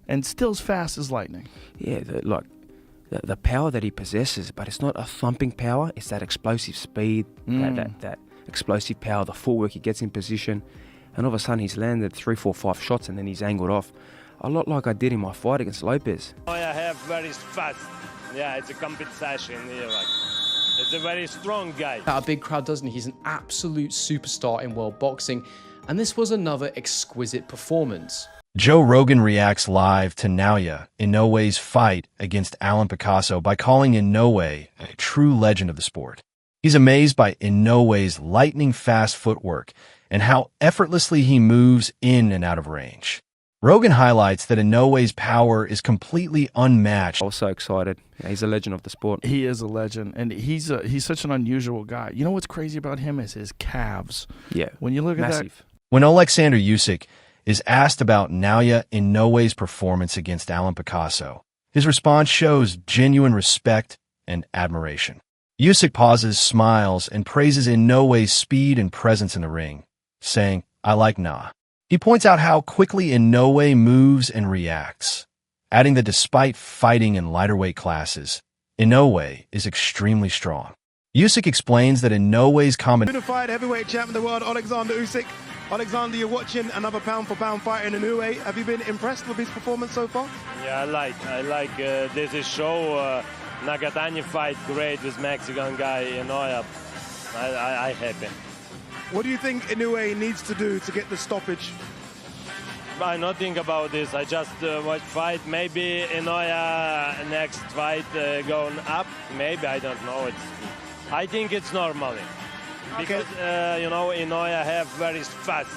and still as fast as lightning. Yeah, the power that he possesses, but it's not a thumping power. It's that explosive speed, that explosive power, the footwork he gets in position, and all of a sudden he's landed 3, 4, 5 shots and then he's angled off. A lot like I did in my fight against Lopez. I have very fast. Yeah, it's a competition. Yeah, like, it's a very strong guy. A big crowd, doesn't he? He's an absolute superstar in world boxing, and this was another exquisite performance. Joe Rogan reacts live to Naoya Inoue's fight against Alan Picasso by calling Inoue a true legend of the sport. He's amazed by Inoue's lightning-fast footwork and how effortlessly he moves in and out of range. Rogan highlights that Inoue's power is completely unmatched. I was so excited. Yeah, he's a legend of the sport. He is a legend, and he's such an unusual guy. You know what's crazy about him is his calves. Yeah, when you look massive. at that. When Alexander Usyk is asked about Naoya Inoue's performance against Alan Picasso, his response shows genuine respect and admiration. Usyk pauses, smiles, and praises Inoue's speed and presence in the ring, saying, "I like Na." He points out how quickly Inoue moves and reacts, adding that despite fighting in lighter weight classes, Inoue is extremely strong. Usyk explains that Inoue's Unified heavyweight champ of the world, Alexander Usyk. Alexander, you're watching another pound-for-pound fight in Inoue. Have you been impressed with his performance so far? Yeah, I like this is show. Nagatani fight great with Mexican guy Naoya. I happy. What do you think Inoue needs to do to get the stoppage? I not think about this. I just watch fight. Maybe Naoya next fight going up. Maybe, I don't know. I think it's normally. Because, Naoya have very fast.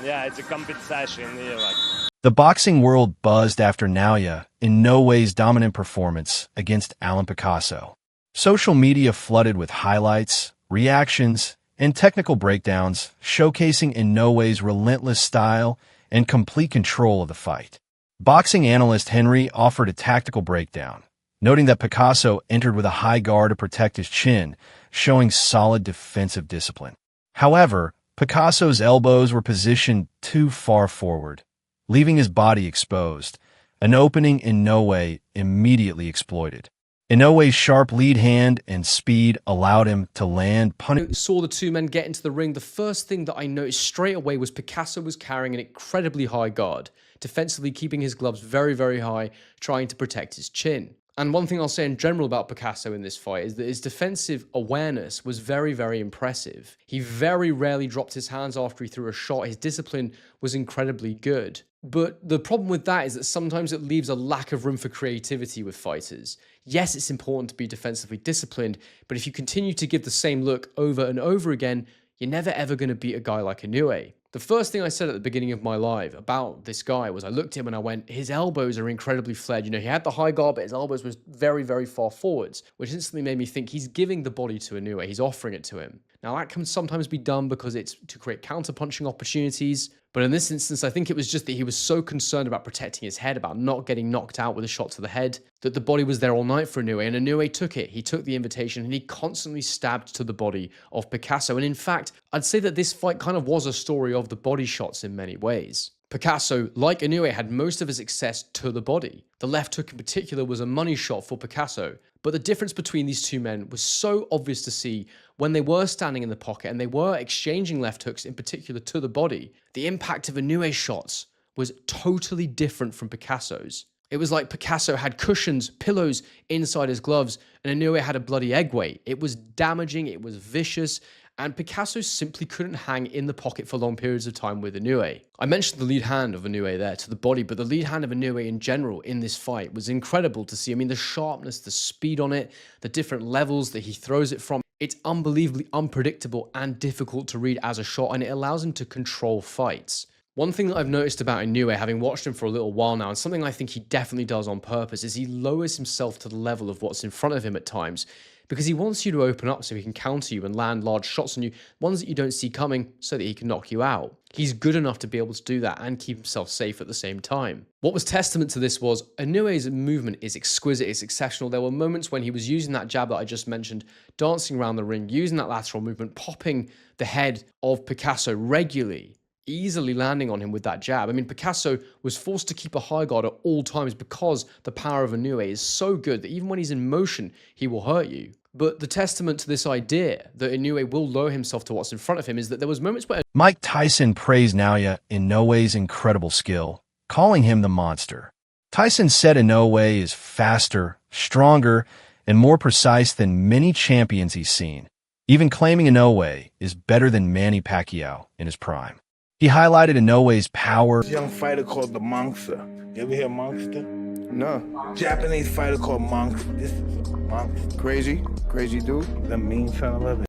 Yeah, it's a competition. Yeah, like. The boxing world buzzed after Naoya Inoue's dominant performance against Alan Picasso. Social media flooded with highlights, reactions, and technical breakdowns showcasing Inoue's relentless style and complete control of the fight. Boxing analyst Henry offered a tactical breakdown, noting that Picasso entered with a high guard to protect his chin, showing solid defensive discipline. However, Picasso's elbows were positioned too far forward, leaving his body exposed, an opening Inoue immediately exploited. Inoue's sharp lead hand and speed allowed him to land Saw the two men get into the ring. The first thing that I noticed straight away was Picasso was carrying an incredibly high guard, defensively keeping his gloves very, very high, trying to protect his chin. And one thing I'll say in general about Picasso in this fight is that his defensive awareness was very, very impressive. He very rarely dropped his hands after he threw a shot. His discipline was incredibly good. But the problem with that is that sometimes it leaves a lack of room for creativity with fighters. Yes, it's important to be defensively disciplined, but if you continue to give the same look over and over again, you're never ever going to beat a guy like Inoue. The first thing I said at the beginning of my live about this guy was I looked at him and I went, his elbows are incredibly flared. You know, he had the high guard, but his elbows was very, very far forwards, which instantly made me think he's giving the body to Inoue. He's offering it to him. Now, that can sometimes be done because it's to create counter-punching opportunities. But in this instance, I think it was just that he was so concerned about protecting his head, about not getting knocked out with a shot to the head, that the body was there all night for Inoue, and Inoue took it. He took the invitation, and he constantly stabbed to the body of Picasso. And in fact, I'd say that this fight kind of was a story of the body shots in many ways. Picasso, like Inoue, had most of his success to the body. The left hook in particular was a money shot for Picasso. But the difference between these two men was so obvious to see when they were standing in the pocket and they were exchanging left hooks in particular to the body. The impact of Inoue's shots was totally different from Picasso's. It was like Picasso had cushions, pillows inside his gloves, and Inoue had a bloody egg weight. It was damaging, it was vicious, and Picasso simply couldn't hang in the pocket for long periods of time with Inoue. I mentioned the lead hand of Inoue there to the body, but the lead hand of Inoue in general in this fight was incredible to see. I mean, the sharpness, the speed on it, the different levels that he throws it from. It's unbelievably unpredictable and difficult to read as a shot, and it allows him to control fights. One thing that I've noticed about Inoue, having watched him for a little while now, and something I think he definitely does on purpose, is he lowers himself to the level of what's in front of him at times, because he wants you to open up so he can counter you and land large shots on you, ones that you don't see coming, so that he can knock you out. He's good enough to be able to do that and keep himself safe at the same time. What was testament to this was Inoue's movement is exquisite, it's exceptional. There were moments when he was using that jab that I just mentioned, dancing around the ring, using that lateral movement, popping the head of Picasso regularly. easily landing on him with that jab. I mean, Picasso was forced to keep a high guard at all times because the power of Inoue is so good that even when he's in motion, he will hurt you. But the testament to this idea that Inoue will lower himself to what's in front of him is that there was moments where Mike Tyson praised Naoya Inoue's incredible skill, calling him the monster. Tyson said Inoue is faster, stronger, and more precise than many champions he's seen, even claiming Inoue is better than Manny Pacquiao in his prime. He highlighted Inoue's power. This young fighter called the Monster. You ever hear Monster? No. Japanese fighter called Monster. This is a Monster. Crazy dude. The mean son of a.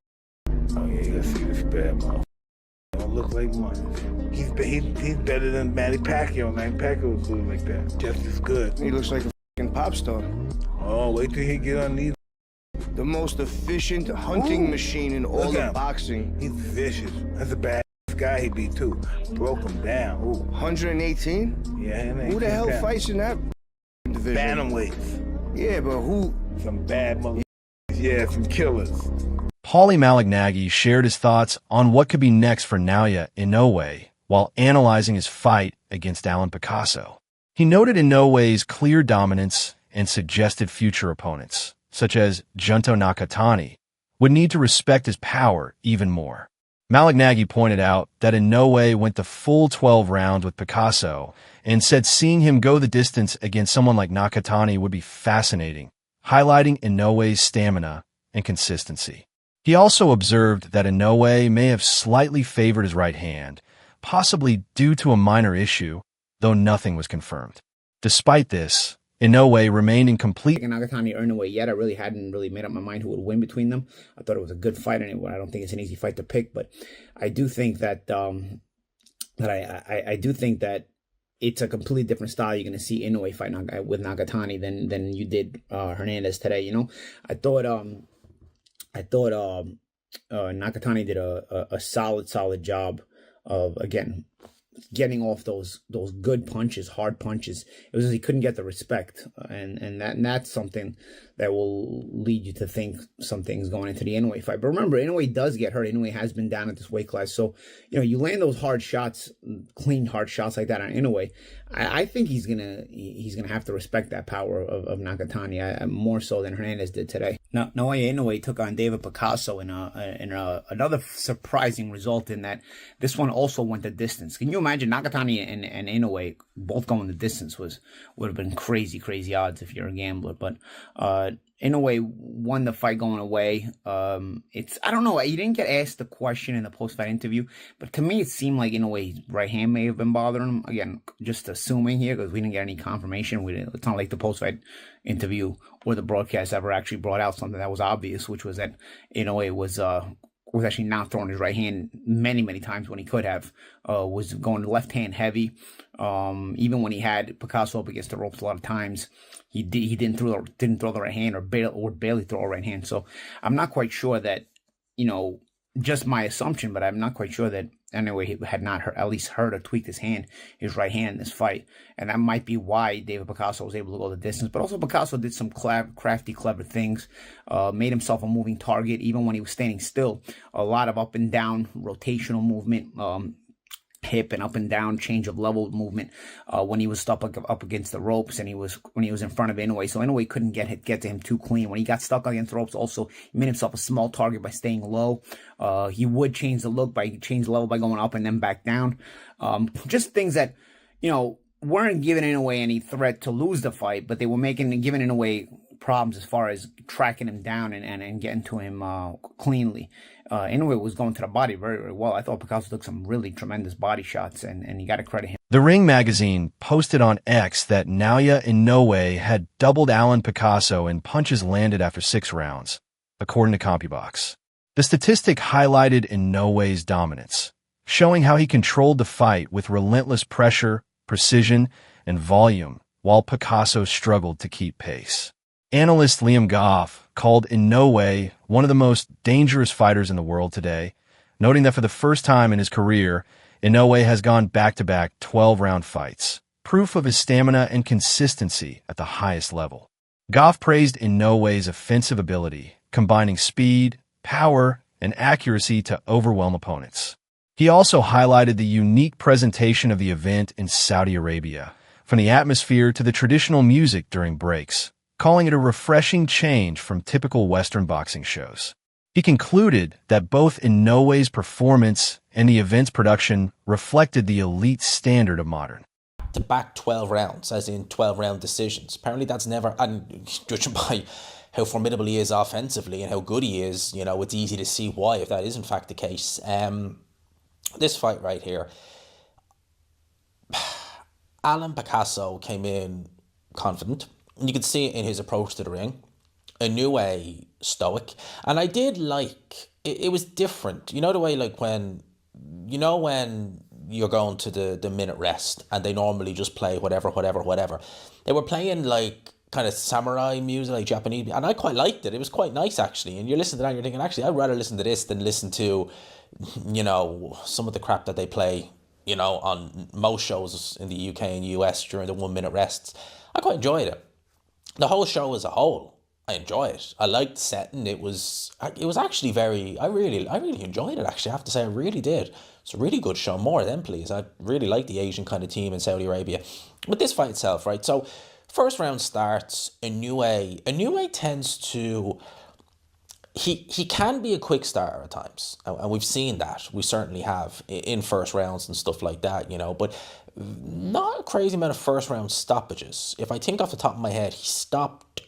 Oh yeah, you gotta see this bad motherfucker. Don't look like money. He's better than Manny Pacquiao. Manny Pacquiao was good like that. Just as good. He looks like a fucking pop star. Oh, wait till he get on these. The most efficient hunting machine in all Look at of him. boxing. He's vicious. That's a bad guy he beat too. Broke him down. Ooh. 118? Yeah, him ain't Who the hell down. fights in that division? Bantamweights. Yeah, but who? Some bad mother. Yeah, some killers. Paulie Malignaggi shared his thoughts on what could be next for Naoya Inoue while analyzing his fight against Alan Picasso. He noted Inoue's clear dominance and suggested future opponents, such as Junto Nakatani, would need to respect his power even more. Malignaggi pointed out that Inoue went the full 12 rounds with Picasso and said seeing him go the distance against someone like Nakatani would be fascinating, highlighting Inoue's stamina and consistency. He also observed that Inoue may have slightly favored his right hand, possibly due to a minor issue, though nothing was confirmed. Despite this, Inoue remained in complete. Nakatani or Inoue yet. I really hadn't made up my mind who would win between them. I thought it was a good fight anyway. I don't think it's an easy fight to pick, but I do think that I do think that it's a completely different style. You're going to see Inoue fight with Nakatani than you did Hernandez today. You know, I thought Nakatani did a solid job of, again, getting off those good punches, hard punches. It was just he couldn't get the respect, and that's something that will lead you to think some things going into the Inoue fight. But remember, Inoue does get hurt. Inoue has been down at this weight class, so you know you land those hard shots, clean hard shots like that on Inoue. I think he's gonna have to respect that power of Nakatani more so than Hernandez did today. Now, Naoya Inoue took on David Picasso in another surprising result in that this one also went the distance. Can you imagine Nakatani and Inoue both going the distance would have been crazy odds if you're a gambler. But Inoue won the fight going away. I don't know. He didn't get asked the question in the post-fight interview, but to me it seemed like Inoue's right hand may have been bothering him. Again, just assuming here because we didn't get any confirmation. It's not like the post-fight interview or the broadcast ever actually brought out something that was obvious, which was that Inoue was actually not throwing his right hand many times when he could have. Was going left hand heavy. Even when he had Picasso up against the ropes a lot of times, he didn't throw the right hand or barely throw a right hand. So I'm not quite sure that, you know, just my assumption, but I'm not quite sure that anyway he had not heard, at least heard or tweaked his right hand in this fight, and that might be why David Picasso was able to go the distance. But also Picasso did some crafty, clever things, made himself a moving target even when he was standing still. A lot of up and down rotational movement. Hip and up and down change of level movement when he was stuck up against the ropes and when he was in front of Inoue. So Inoue couldn't get to him too clean. When he got stuck against the ropes, also he made himself a small target by staying low. He would change the level by going up and then back down. Just things that, you know, weren't giving Inoue any threat to lose the fight, but they were giving Inoue problems as far as tracking him down and getting to him cleanly. Inoue was going to the body very well. I thought Picasso took some really tremendous body shots, and you got to credit him. The Ring magazine posted on X that Naoya Inoue had doubled Alan Picasso in punches landed after 6 rounds, according to CompuBox. The statistic highlighted Inoue's dominance, showing how he controlled the fight with relentless pressure, precision, and volume, while Picasso struggled to keep pace. Analyst Liam Goff called Inoue one of the most dangerous fighters in the world today, noting that for the first time in his career, Inoue has gone back-to-back 12-round fights, proof of his stamina and consistency at the highest level. Goff praised Inoue's offensive ability, combining speed, power, and accuracy to overwhelm opponents. He also highlighted the unique presentation of the event in Saudi Arabia, from the atmosphere to the traditional music during breaks, calling it a refreshing change from typical Western boxing shows. He concluded that both Inoue's performance and the event's production reflected the elite standard of modern. To back 12 rounds, as in 12-round decisions. Apparently that's never, and judging by how formidable he is offensively and how good he is, you know, it's easy to see why, if that is in fact the case. This fight right here, Alan Picasso came in confident. You could see it in his approach to the ring. Inoue stoic. And I did like, it was different. You know the way like when you're going to the minute rest and they normally just play whatever. They were playing like kind of samurai music, like Japanese, and I quite liked it. It was quite nice actually. And you're listening to that and you're thinking, actually, I'd rather listen to this than listen to, you know, some of the crap that they play, you know, on most shows in the UK and US during the 1 minute rests. I quite enjoyed it. The whole show as a whole, I enjoy it. I liked the setting. It was actually very, I really enjoyed it actually. I have to say, I really did. It's a really good show. More of them, please. I really like the Asian kind of team in Saudi Arabia. But this fight itself, right? So first round starts, Inoue tends to, he can be a quick starter at times. And we've seen that. We certainly have in first rounds and stuff like that, you know. But not a crazy amount of first round stoppages. If I think off the top of my head, he stopped,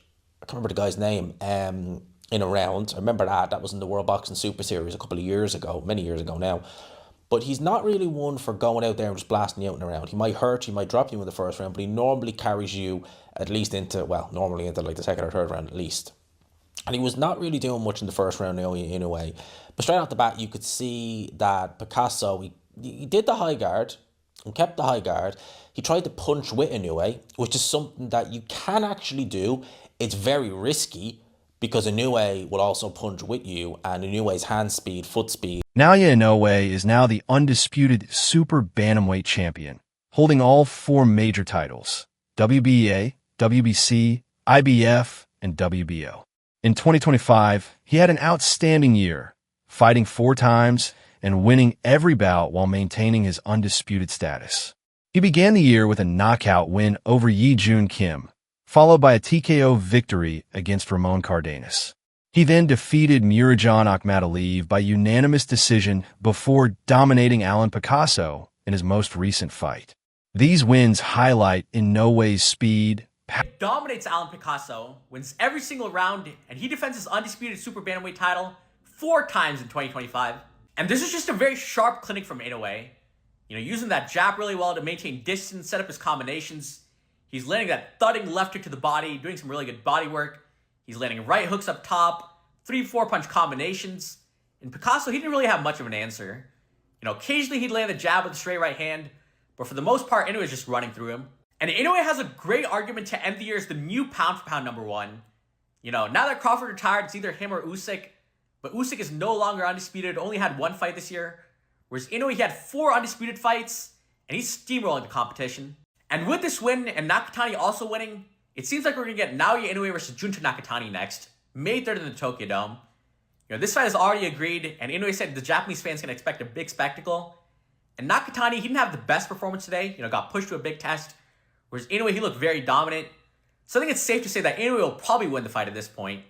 I can't remember the guy's name, in a round. I remember that was in the World Boxing Super Series a couple of years ago, many years ago now. But he's not really one for going out there and just blasting you out in a round. He might hurt, he might drop you in the first round, but he normally carries you at least into, well, normally into like the second or third round at least. And he was not really doing much in the first round, Naoya Inoue. But straight off the bat, you could see that Picasso, he did the high guard and kept the high guard. He tried to punch with Inoue, which is something that you can actually do. It's very risky because Inoue will also punch with you, and Inoue's hand speed, foot speed. Naoya Inoue is now the undisputed super bantamweight champion, holding all 4 major titles: WBA, WBC, IBF, and WBO. In 2025, he had an outstanding year, fighting 4 times and winning every bout while maintaining his undisputed status. He began the year with a knockout win over Yi-Jun Kim, followed by a TKO victory against Ramon Cardenas. He then defeated Murajan Akhmadaliyev by unanimous decision before dominating Alan Picasso in his most recent fight. These wins highlight Inoue's speed. Dominates Alan Picasso, wins every single round, and he defends his undisputed super bantamweight title 4 times in 2025. And this is just a very sharp clinic from Inoue. You know, using that jab really well to maintain distance, set up his combinations. He's landing that thudding left hook to the body, doing some really good body work. He's landing right hooks up top, 3-4 punch combinations. And Picasso, he didn't really have much of an answer. You know, occasionally he'd land a jab with a straight right hand, but for the most part, Inoue is just running through him. And Inoue has a great argument to end the year as the new pound-for-pound #1. You know, now that Crawford retired, it's either him or Usyk. But Usyk is no longer undisputed, only had 1 fight this year. Whereas Inoue, he had 4 undisputed fights, and he's steamrolling the competition. And with this win, and Nakatani also winning, it seems like we're going to get Naoya Inoue versus Junta Nakatani next, May 3rd in the Tokyo Dome. You know, this fight is already agreed, and Inoue said the Japanese fans can expect a big spectacle. And Nakatani, he didn't have the best performance today, you know, got pushed to a big test. Whereas Inoue, he looked very dominant. So I think it's safe to say that Inoue will probably win the fight at this point.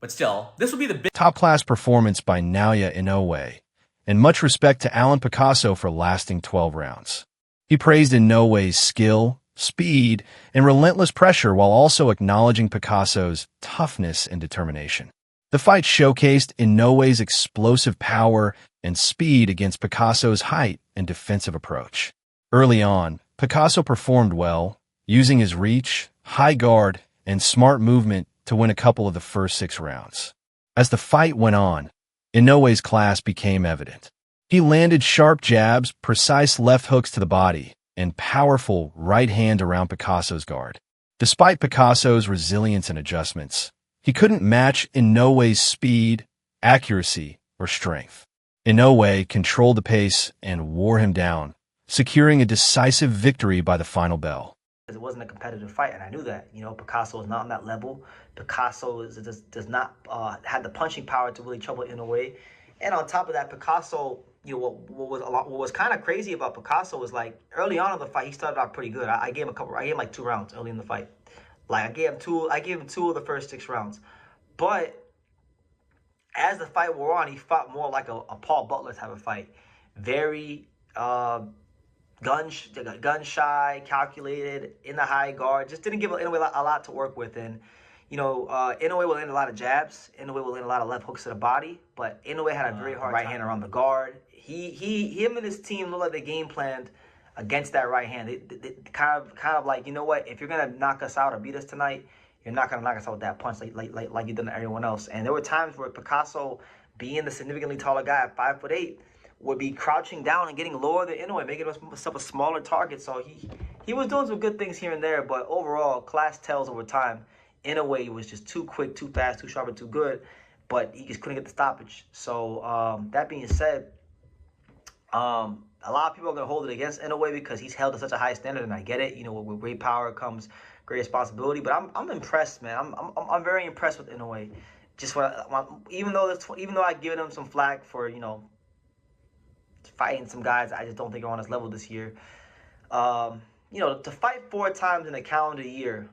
But still, this will be the big top-class performance by Naoya Inoue, and much respect to Alan Picasso for lasting 12 rounds. He praised Inoue's skill, speed, and relentless pressure while also acknowledging Picasso's toughness and determination. The fight showcased Inoue's explosive power and speed against Picasso's height and defensive approach. Early on, Picasso performed well, using his reach, high guard, and smart movement to win a couple of the first 6 rounds. As the fight went on, Inoue's class became evident. He landed sharp jabs, precise left hooks to the body, and powerful right hand around Picasso's guard. Despite Picasso's resilience and adjustments, he couldn't match Inoue's speed, accuracy, or strength. Inoue controlled the pace and wore him down, securing a decisive victory by the final bell. It wasn't a competitive fight, and I knew that. You know, Picasso is not on that level. Picasso does not have the punching power to really trouble Inoue. And on top of that, Picasso, what was kind of crazy about Picasso was like early on in the fight, he started out pretty good. I gave him like 2 rounds early in the fight. Like I gave him two of the first 6 rounds. But as the fight wore on, he fought more like a Paul Butler type of fight. Very gun shy, calculated, in the high guard. Just didn't give Inoue a lot to work with. And Inoue will land a lot of jabs. Inoue will land a lot of left hooks to the body. But Inoue had a very hard right hand around the guard. Him and his team looked like they game planned against that right hand. They kind of like, you know what? If you're gonna knock us out or beat us tonight, you're not gonna knock us out with that punch like you've done to everyone else. And there were times where Picasso, being the significantly taller guy at 5'8", would be crouching down and getting lower than Inoue, making himself a smaller target. So he was doing some good things here and there, but overall, class tells over time. Inoue was just too quick, too fast, too sharp, and too good, but he just couldn't get the stoppage. So that being said, a lot of people are going to hold it against Inoue because he's held to such a high standard, and I get it. With great power comes great responsibility. But I'm impressed, man. I'm very impressed with Inoue. Just even though I've given him some flack for fighting some guys I just don't think are on his level this year. To fight 4 times in a calendar year,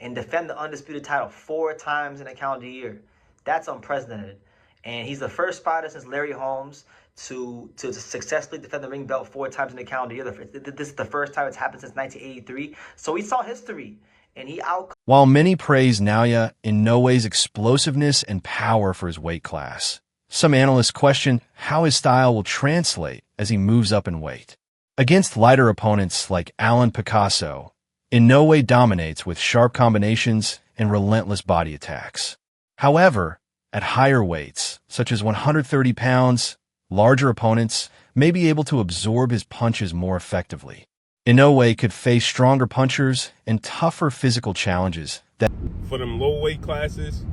and defend the undisputed title 4 times in a calendar year, that's unprecedented. And he's the first fighter since Larry Holmes to successfully defend the ring belt 4 times in a calendar year. This is the first time it's happened since 1983. So he saw history, and he out. While many praise Naoya Inoue's explosiveness and power for his weight class, some analysts question how his style will translate as he moves up in weight. Against lighter opponents like Alan Picasso, Inoue dominates with sharp combinations and relentless body attacks. However, at higher weights, such as 130 pounds, larger opponents may be able to absorb his punches more effectively. Inoue could face stronger punchers and tougher physical challenges that for them low weight classes.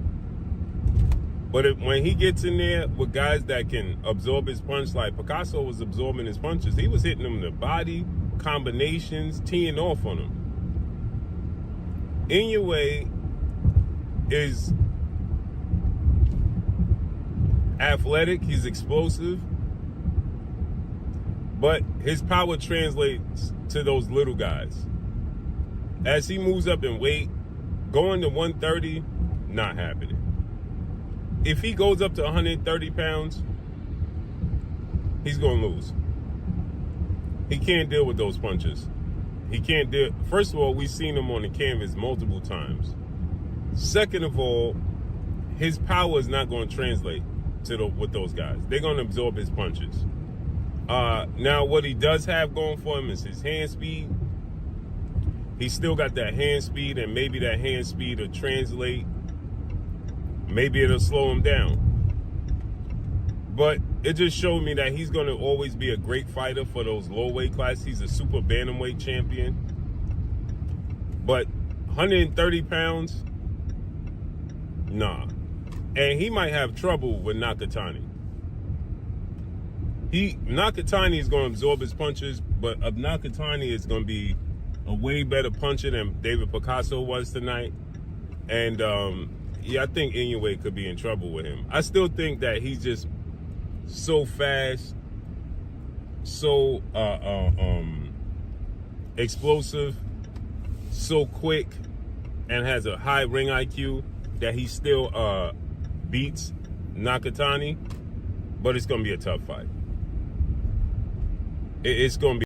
But when he gets in there with guys that can absorb his punch, like Picasso was absorbing his punches, he was hitting them in the body, combinations, teeing off on them. Inoue is athletic, he's explosive, but his power translates to those little guys. As he moves up in weight, going to 130, not happening. If he goes up to 130 pounds, he's going to lose. He can't deal with those punches. He can't deal. First of all, we've seen him on the canvas multiple times. Second of all, his power is not going to translate with those guys. They're going to absorb his punches. Now, what he does have going for him is his hand speed. He's still got that hand speed, and maybe that hand speed will translate. Maybe it'll slow him down. But it just showed me that he's going to always be a great fighter for those low weight classes. He's a super bantamweight champion. But 130 pounds, nah. And he might have trouble with Nakatani. Nakatani is going to absorb his punches, but Nakatani is going to be a way better puncher than David Picasso was tonight. And yeah, I think Inoue could be in trouble with him. I still think that he's just so fast, so explosive, so quick, and has a high ring IQ that he still beats Nakatani. But it's going to be a tough fight. It's going to be